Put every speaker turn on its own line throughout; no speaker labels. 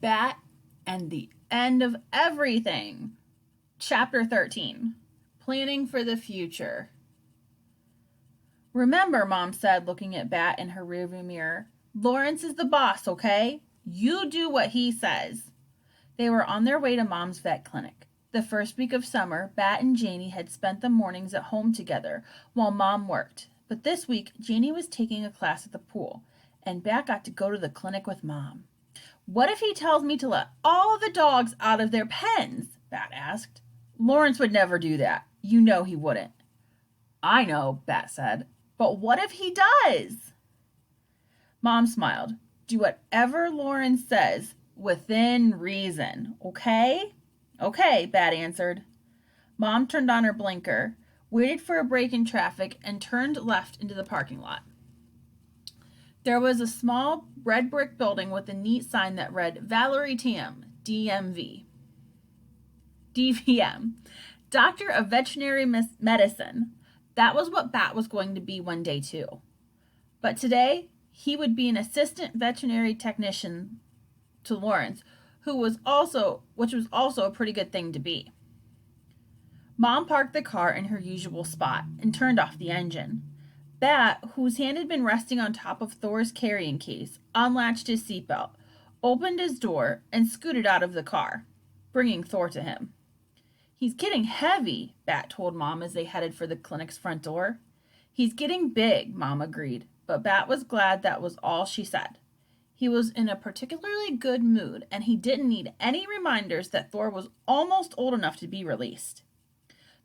Bat and the End of Everything. Chapter 13. Planning for the Future. Remember, Mom said, looking at Bat in her rearview mirror, Lawrence is the boss, okay? You do what he says. They were on their way to Mom's vet clinic. The first week of summer, Bat and Janie had spent the mornings at home together while Mom worked. But this week, Janie was taking a class at the pool, and Bat got to go to the clinic with Mom. What if he tells me to let all of the dogs out of their pens? Bat asked. Lawrence would never do that. You know he wouldn't. I know, Bat said. But what if he does? Mom smiled. Do whatever Lawrence says, within reason, okay? Okay, Bat answered. Mom turned on her blinker, waited for a break in traffic, and turned left into the parking lot. There was a small red brick building with a neat sign that read Valerie Tam, DMV. DVM, Doctor of Veterinary Medicine. That was what Bat was going to be one day too. But today, he would be an assistant veterinary technician to Lawrence, which was also a pretty good thing to be. Mom parked the car in her usual spot and turned off the engine. Bat, whose hand had been resting on top of Thor's carrying case, unlatched his seatbelt, opened his door, and scooted out of the car, bringing Thor to him. He's getting heavy, Bat told Mom as they headed for the clinic's front door. He's getting big, Mom agreed, but Bat was glad that was all she said. He was in a particularly good mood, and he didn't need any reminders that Thor was almost old enough to be released.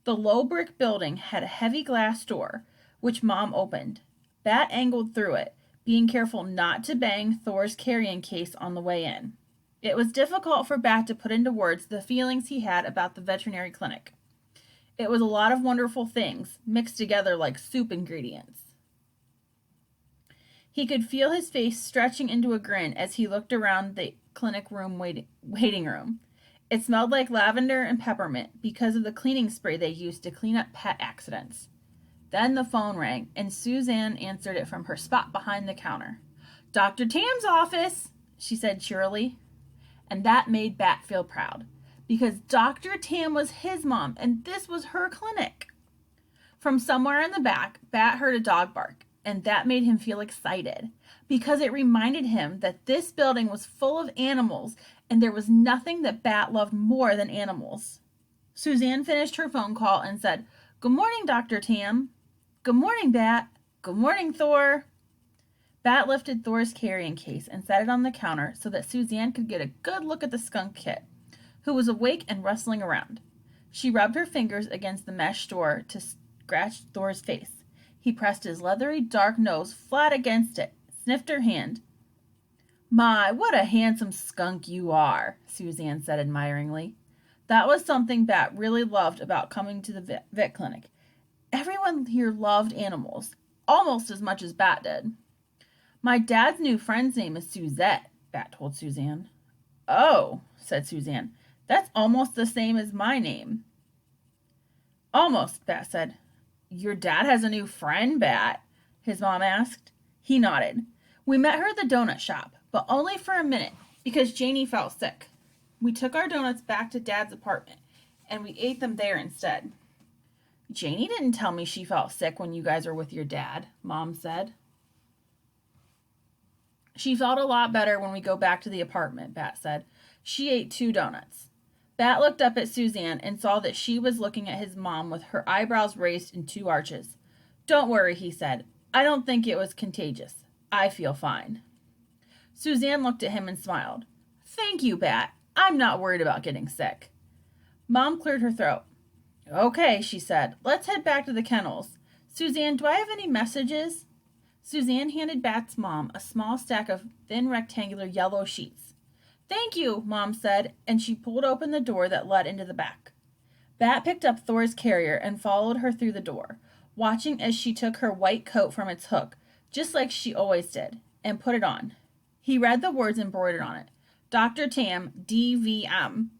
The low brick building had a heavy glass door, which Mom opened. Bat angled through it, being careful not to bang Thor's carrying case on the way in. It was difficult for Bat to put into words the feelings he had about the veterinary clinic. It was a lot of wonderful things, mixed together like soup ingredients. He could feel his face stretching into a grin as he looked around the clinic room waiting room. It smelled like lavender and peppermint because of the cleaning spray they used to clean up pet accidents. Then the phone rang, and Suzanne answered it from her spot behind the counter. Dr. Tam's office, she said cheerily. And that made Bat feel proud, because Dr. Tam was his mom, and this was her clinic. From somewhere in the back, Bat heard a dog bark, and that made him feel excited, because it reminded him that this building was full of animals, and there was nothing that Bat loved more than animals. Suzanne finished her phone call and said, Good morning, Dr. Tam. Good morning, Bat. Good morning, Thor. Bat lifted Thor's carrying case and set it on the counter so that Suzanne could get a good look at the skunk kit, who was awake and rustling around. She rubbed her fingers against the mesh door to scratch Thor's face. He pressed his leathery, dark nose flat against it, sniffed her hand. My, what a handsome skunk you are, Suzanne said admiringly. That was something Bat really loved about coming to the vet clinic. Everyone here loved animals, almost as much as Bat did. My dad's new friend's name is Suzette, Bat told Suzanne. Oh, said Suzanne, that's almost the same as my name. Almost, Bat said. Your dad has a new friend, Bat? His mom asked. He nodded. We met her at the donut shop, but only for a minute, because Janie felt sick. We took our donuts back to Dad's apartment, and we ate them there instead. Janie didn't tell me she felt sick when you guys were with your dad, Mom said. She felt a lot better when we go back to the apartment, Bat said. She ate 2 donuts. Bat looked up at Suzanne and saw that she was looking at his mom with her eyebrows raised in 2 arches. Don't worry, he said. I don't think it was contagious. I feel fine. Suzanne looked at him and smiled. Thank you, Bat. I'm not worried about getting sick. Mom cleared her throat. Okay, she said. Let's head back to the kennels. Suzanne, do I have any messages? Suzanne handed Bat's mom a small stack of thin rectangular yellow sheets. Thank you, Mom said, and she pulled open the door that led into the back. Bat picked up Thor's carrier and followed her through the door, watching as she took her white coat from its hook, just like she always did, and put it on. He read the words embroidered on it, Dr. Tam, DVM,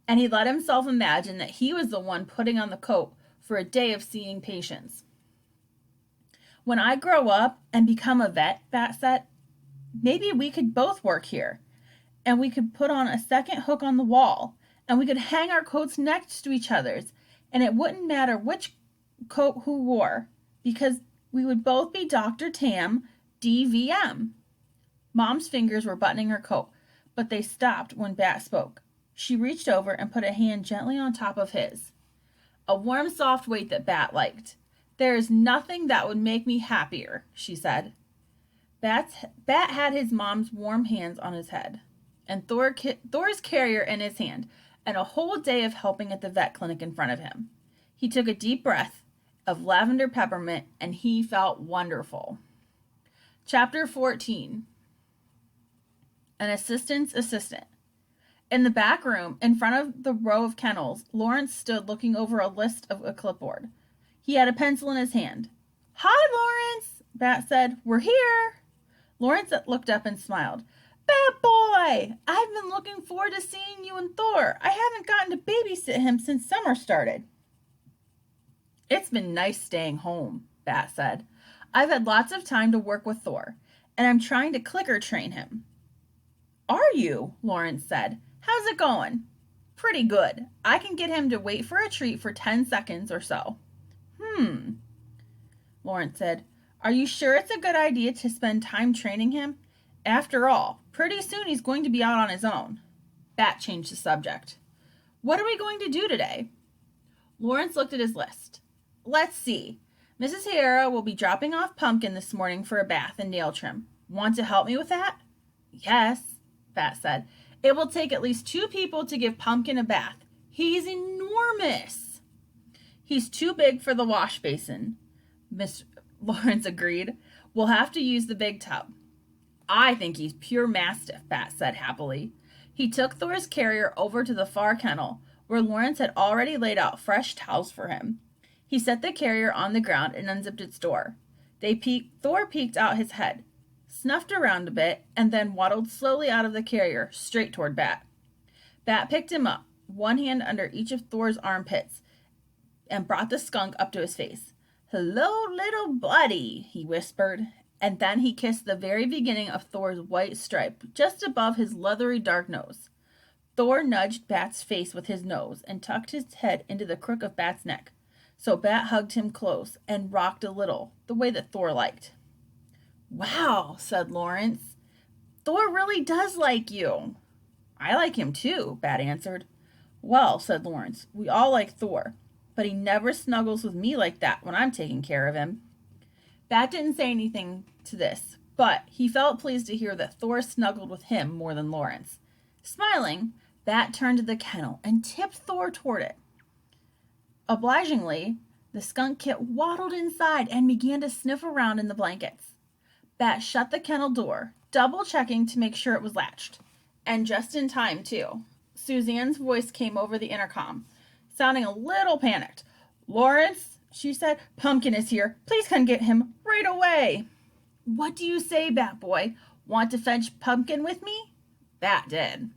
and he let himself imagine that he was the one putting on the coat for a day of seeing patients. When I grow up and become a vet, Bat said, maybe we could both work here. and we could put on a second hook on the wall, and we could hang our coats next to each other's, and it wouldn't matter which coat who wore, because we would both be Dr. Tam, DVM. Mom's fingers were buttoning her coat, but they stopped when Bat spoke. She reached over and put a hand gently on top of his. A warm, soft weight that Bat liked. There is nothing that would make me happier, she said. Bat had his mom's warm hands on his head, and Thor's carrier in his hand, and a whole day of helping at the vet clinic in front of him. He took a deep breath of lavender peppermint, and he felt wonderful. Chapter 14. An assistant's assistant. In the back room, in front of the row of kennels, Lawrence stood looking over a list of a clipboard. He had a pencil in his hand. "Hi, Lawrence," Bat said. "We're here." Lawrence looked up and smiled. "Bat boy, I've been looking forward to seeing you and Thor. I haven't gotten to babysit him since summer started." "It's been nice staying home," Bat said. "I've had lots of time to work with Thor, and I'm trying to clicker train him." "Are you?" Lawrence said. "How's it going?" "Pretty good. I can get him to wait for a treat for 10 seconds or so." Lawrence said. "Are you sure it's a good idea to spend time training him? After all, pretty soon he's going to be out on his own." Bat changed the subject. "What are we going to do today?" Lawrence looked at his list. "Let's see. Mrs. Hara will be dropping off Pumpkin this morning for a bath and nail trim. Want to help me with that?" "Yes," Bat said. "It will take at least 2 people to give Pumpkin a bath. He's enormous." "He's too big for the wash basin," Miss Lawrence agreed. "We'll have to use the big tub." "I think he's pure mastiff," Bat said happily. He took Thor's carrier over to the far kennel, where Lawrence had already laid out fresh towels for him. He set the carrier on the ground and unzipped its door. Thor peeked out his head, snuffed around a bit, and then waddled slowly out of the carrier, straight toward Bat. Bat picked him up, one hand under each of Thor's armpits, and brought the skunk up to his face. "Hello, little buddy," he whispered, and then he kissed the very beginning of Thor's white stripe, just above his leathery dark nose. Thor nudged Bat's face with his nose and tucked his head into the crook of Bat's neck, so Bat hugged him close and rocked a little, the way that Thor liked. "Wow," said Lawrence. "Thor really does like you." "I like him too," Bat answered. "Well," said Lawrence, "we all like Thor, but he never snuggles with me like that when I'm taking care of him." Bat didn't say anything to this, but he felt pleased to hear that Thor snuggled with him more than Lawrence. Smiling, Bat turned to the kennel and tipped Thor toward it. Obligingly, the skunk kit waddled inside and began to sniff around in the blankets. Bat shut the kennel door, double-checking to make sure it was latched. And just in time, too. Suzanne's voice came over the intercom, sounding a little panicked. "Lawrence," she said, "Pumpkin is here. Please come get him right away." "What do you say, Bat boy? Want to fetch Pumpkin with me?" Bat did.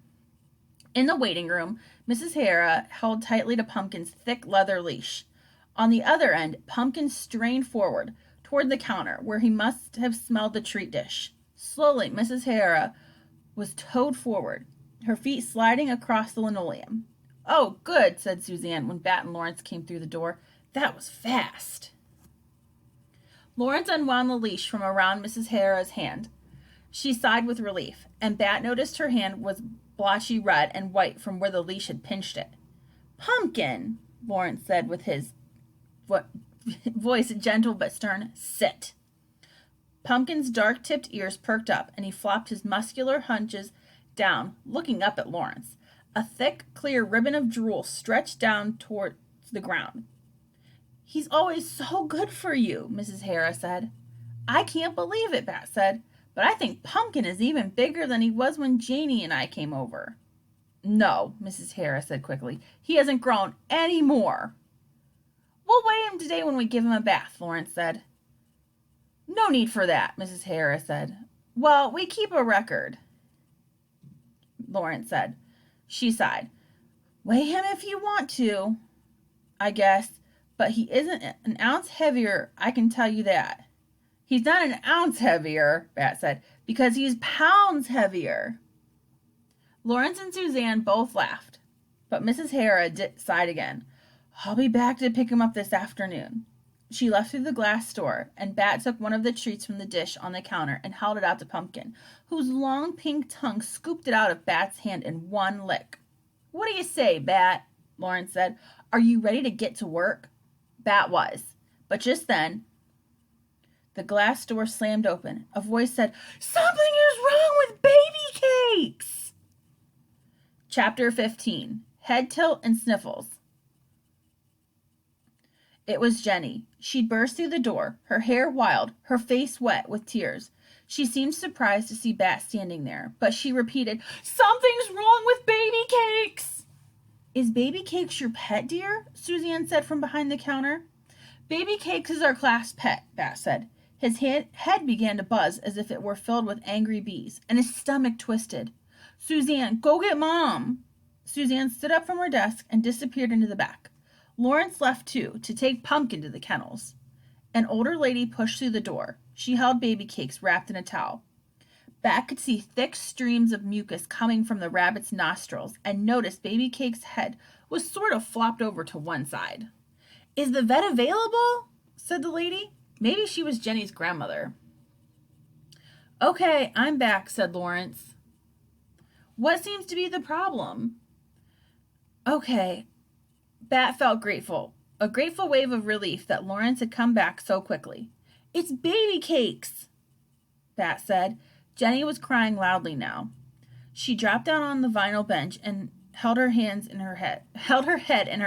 In the waiting room, Mrs. Hara held tightly to Pumpkin's thick leather leash. On the other end, Pumpkin strained forward, toward the counter, where he must have smelled the treat dish. Slowly, Mrs. Hara was towed forward, her feet sliding across the linoleum. "Oh, good," said Suzanne when Bat and Lawrence came through the door. "That was fast." Lawrence unwound the leash from around Mrs. Hara's hand. She sighed with relief, and Bat noticed her hand was blotchy red and white from where the leash had pinched it. "Pumpkin," Lawrence said with his voice gentle but stern, "sit." Pumpkin's dark-tipped ears perked up, and he flopped his muscular hunches down, looking up at Lawrence. A thick, clear ribbon of drool stretched down towards the ground. "He's always so good for you," Mrs. Hara said. "I can't believe it," Bat said, "but I think Pumpkin is even bigger than he was when Janie and I came over." "No," Mrs. Hara said quickly. "He hasn't grown any more." "We'll weigh him today when we give him a bath," Lawrence said. "No need for that," Mrs. Hara said. "Well, we keep a record," Lawrence said. She sighed. "Weigh him if you want to, I guess, but he isn't an ounce heavier, I can tell you that." "He's not an ounce heavier," Bat said, "because he's pounds heavier." Lawrence and Suzanne both laughed, but Mrs. Hara sighed again. I'll be back to pick him up this afternoon. She left through the glass door, and Bat took one of the treats from the dish on the counter and held it out to Pumpkin, whose long pink tongue scooped it out of Bat's hand in one lick. What do you say, Bat? Lawrence said. Are you ready to get to work? Bat was. But just then, the glass door slammed open. A voice said, Something is wrong with baby cakes! Chapter 15. Head Tilt and Sniffles. It was Jenny. She'd burst through the door, her hair wild, her face wet with tears. She seemed surprised to see Bat standing there, but she repeated, Something's wrong with baby cakes! Is Baby Cakes your pet, dear? Suzanne said from behind the counter. Baby Cakes is our class pet, Bat said. His head began to buzz as if it were filled with angry bees, and his stomach twisted. Suzanne, go get Mom! Suzanne stood up from her desk and disappeared into the back. Lawrence left too, to take Pumpkin to the kennels. An older lady pushed through the door. She held Baby Cakes wrapped in a towel. Bat could see thick streams of mucus coming from the rabbit's nostrils and noticed Baby Cake's head was sort of flopped over to one side. Is the vet available? Said the lady. Maybe she was Jenny's grandmother. Okay, I'm back, said Lawrence. What seems to be the problem? Okay. Bat felt grateful. A grateful wave of relief that Lawrence had come back so quickly. It's Baby Cakes, Bat said. Jenny was crying loudly now. She dropped down on the vinyl bench and held her head in her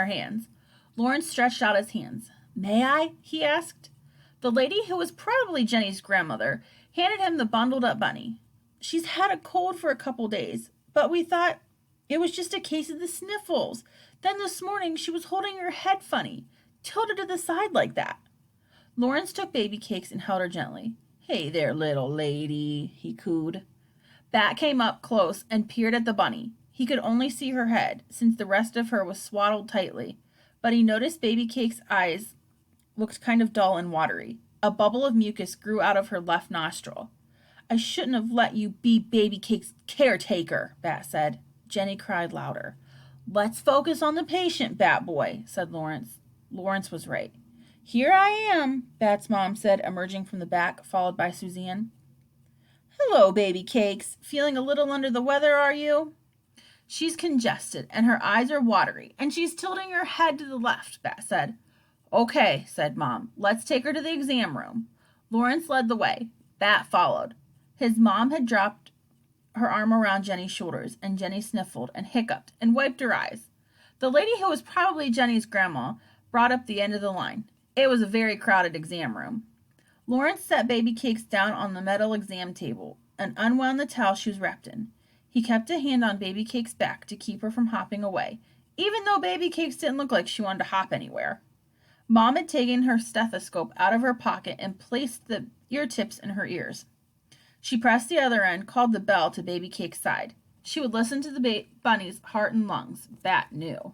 hands. Lawrence stretched out his hands. May I? He asked. The lady, who was probably Jenny's grandmother, handed him the bundled up bunny. She's had a cold for a couple days, but we thought it was just a case of the sniffles. Then this morning she was holding her head funny, tilted to the side like that. Lawrence took Baby Cakes and held her gently. Hey there, little lady, he cooed. Bat came up close and peered at the bunny. He could only see her head, since the rest of her was swaddled tightly, but he noticed Baby Cake's eyes looked kind of dull and watery. A bubble of mucus grew out of her left nostril. I shouldn't have let you be Baby Cake's caretaker, Bat said. Jenny cried louder. Let's focus on the patient, Bat Boy, said Lawrence. Lawrence was right. Here I am, Bat's mom said, emerging from the back, followed by Suzanne. Hello, Baby Cakes. Feeling a little under the weather, are you? She's congested, and her eyes are watery, and she's tilting her head to the left, Bat said. Okay, said Mom. Let's take her to the exam room. Lawrence led the way. Bat followed. His mom had dropped her arm around Jenny's shoulders, and Jenny sniffled and hiccuped and wiped her eyes. The lady, who was probably Jenny's grandma, brought up the end of the line. It was a very crowded exam room. Lawrence set Baby Cakes down on the metal exam table and unwound the towel she was wrapped in. He kept a hand on Baby Cake's back to keep her from hopping away, even though Baby Cakes didn't look like she wanted to hop anywhere. Mom had taken her stethoscope out of her pocket and placed the ear tips in her ears. She pressed the other end, called the bell to Baby Cake's side. She would listen to the bunny's heart and lungs. Bat knew.